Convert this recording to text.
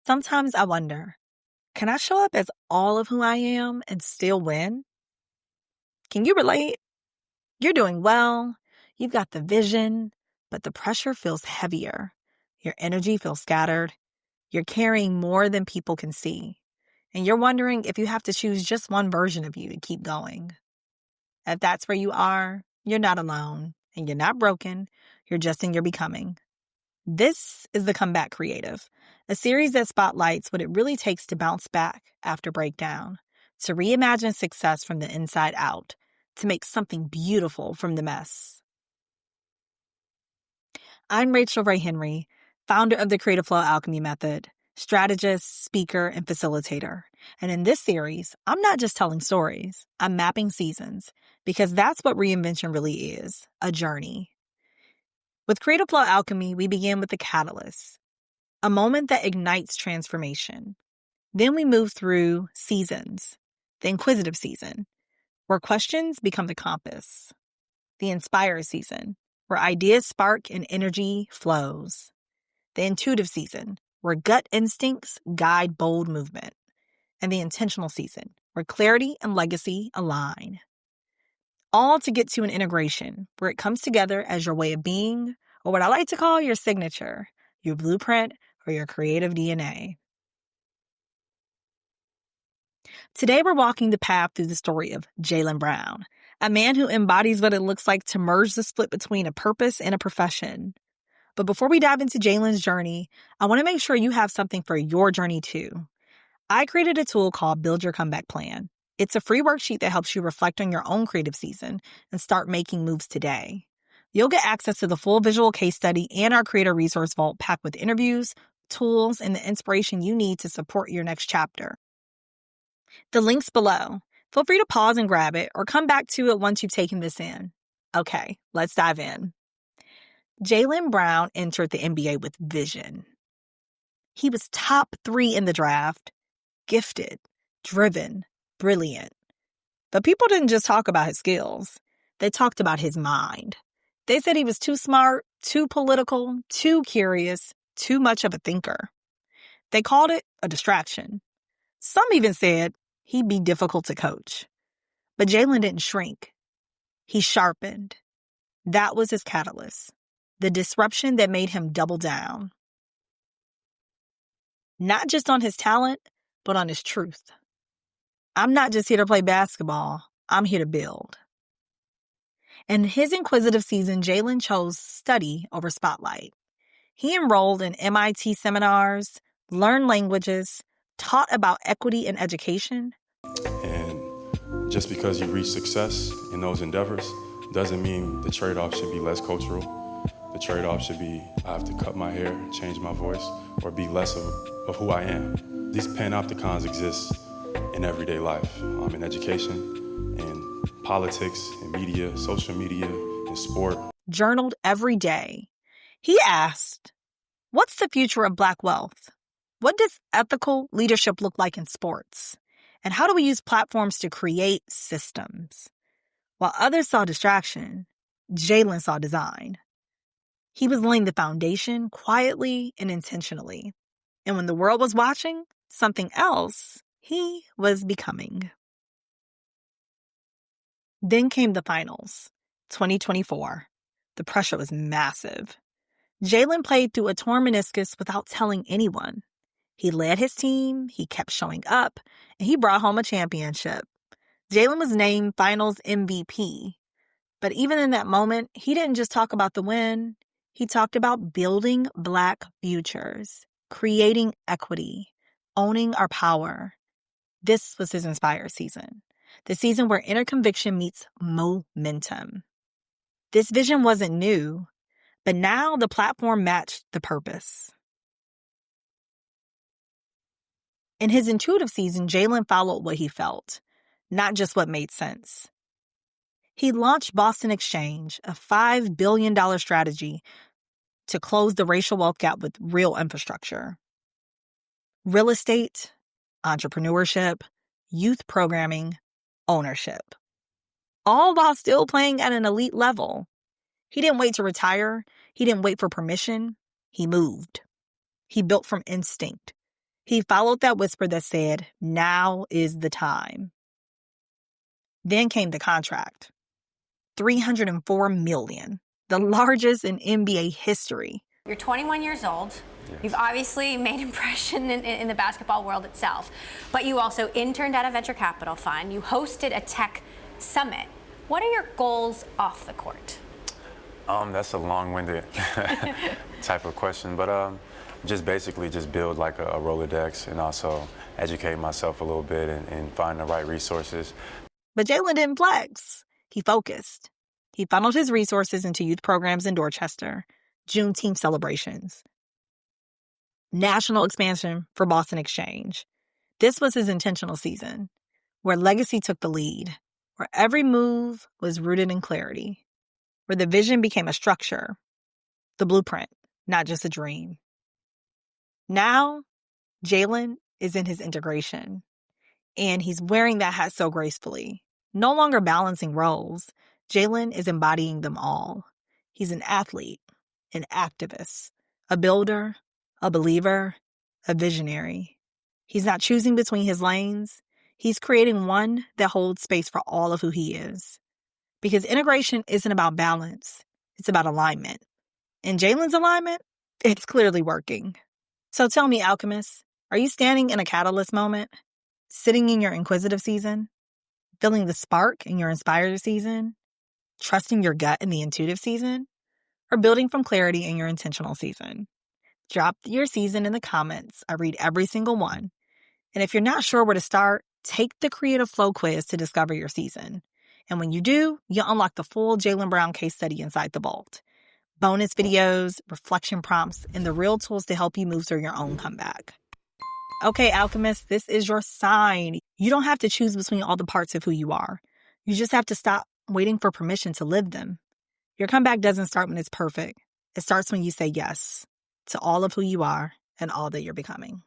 Sometimes I wonder, can I show up as all of who I am and still win? Can you relate? You're doing well, you've got the vision, but the pressure feels heavier. Your energy feels scattered. You're carrying more than people can see. And you're wondering if you have to choose just one version of you to keep going. If that's where you are, you're not alone and you're not broken. You're just in your becoming. This is The Comeback Creative, a series that spotlights what it really takes to bounce back after breakdown, to reimagine success from the inside out, to make something beautiful from the mess. I'm Rachel Ray Henry, founder of the Creative Flow Alchemy Method, strategist, speaker, and facilitator. And in this series, I'm not just telling stories, I'm mapping seasons, because that's what reinvention really is, a journey. With Creative Flow Alchemy, we begin with the catalyst, a moment that ignites transformation. Then we move through seasons, the inquisitive season, where questions become the compass, the inspired season, where ideas spark and energy flows, the intuitive season, where gut instincts guide bold movement, and the intentional season, where clarity and legacy align. All to get to an integration where it comes together as your way of being, or what I like to call your signature, your blueprint, or your creative DNA. Today, we're walking the path through the story of Jaylen Brown, a man who embodies what it looks like to merge the split between a purpose and a profession. But before we dive into Jaylen's journey, I want to make sure you have something for your journey too. I created a tool called Build Your Comeback Plan. It's a free worksheet that helps you reflect on your own creative season and start making moves today. You'll get access to the full visual case study and our creator resource vault packed with interviews, tools, and the inspiration you need to support your next chapter. The link's below. Feel free to pause and grab it or come back to it once you've taken this in. Okay, let's dive in. Jaylen Brown entered the NBA with vision. He was top 3 in the draft, gifted, driven, brilliant. But people didn't just talk about his skills. They talked about his mind. They said he was too smart, too political, too curious, too much of a thinker. They called it a distraction. Some even said he'd be difficult to coach. But Jaylen didn't shrink. He sharpened. That was his catalyst. The disruption that made him double down. Not just on his talent, but on his truth. I'm not just here to play basketball. I'm here to build. In his inquisitive season, Jaylen chose study over spotlight. He enrolled in MIT seminars, learned languages, taught about equity in education. And just because you reach success in those endeavors doesn't mean the trade-off should be less cultural. The trade-off should be I have to cut my hair, change my voice, or be less of who I am. These panopticons exist in everyday life, in education, in politics, in media, social media, in sport. Journaled every day. He asked, what's the future of Black wealth? What does ethical leadership look like in sports? And how do we use platforms to create systems? While others saw distraction, Jaylen saw design. He was laying the foundation quietly and intentionally. And when the world was watching something else, he was becoming. Then came the finals, 2024. The pressure was massive. Jaylen played through a torn meniscus without telling anyone. He led his team, he kept showing up, and he brought home a championship. Jaylen was named Finals MVP. But even in that moment, he didn't just talk about the win. He talked about building Black futures, creating equity, owning our power. This was his inspired season, the season where inner conviction meets momentum. This vision wasn't new, but now the platform matched the purpose. In his intuitive season, Jaylen followed what he felt, not just what made sense. He launched Boston Exchange, a $5 billion strategy to close the racial wealth gap with real infrastructure. Real estate, entrepreneurship, youth programming, ownership. All while still playing at an elite level. He didn't wait to retire. He didn't wait for permission. He moved. He built from instinct. He followed that whisper that said, now is the time. Then came the contract. $304 million, the largest in NBA history. You're 21 years old. Yes. You've obviously made impression in the basketball world itself, but you also interned at a venture capital fund. You hosted a tech summit. What are your goals off the court? That's a long-winded type of question, but just basically just build like a Rolodex and also educate myself a little bit and find the right resources. But Jaylen didn't flex. He focused. He funneled his resources into youth programs in Dorchester, Juneteenth celebrations, national expansion for Boston Exchange. This was his intentional season, where legacy took the lead, where every move was rooted in clarity, where the vision became a structure, the blueprint, not just a dream. Now, Jaylen is in his integration, and he's wearing that hat so gracefully. No longer balancing roles, Jaylen is embodying them all. He's an athlete, an activist, a builder, a believer, a visionary. He's not choosing between his lanes. He's creating one that holds space for all of who he is. Because integration isn't about balance. It's about alignment. And Jaylen's alignment, it's clearly working. So tell me, Alchemist, are you standing in a catalyst moment? Sitting in your inquisitive season? Feeling the spark in your inspired season? Trusting your gut in the intuitive season? Or building from clarity in your intentional season? Drop your season in the comments. I read every single one. And if you're not sure where to start, take the Creative Flow quiz to discover your season. And when you do, you'll unlock the full Jaylen Brown case study inside the vault. Bonus videos, reflection prompts, and the real tools to help you move through your own comeback. Okay, Alchemist, this is your sign. You don't have to choose between all the parts of who you are. You just have to stop waiting for permission to live them. Your comeback doesn't start when it's perfect. It starts when you say yes to all of who you are and all that you're becoming.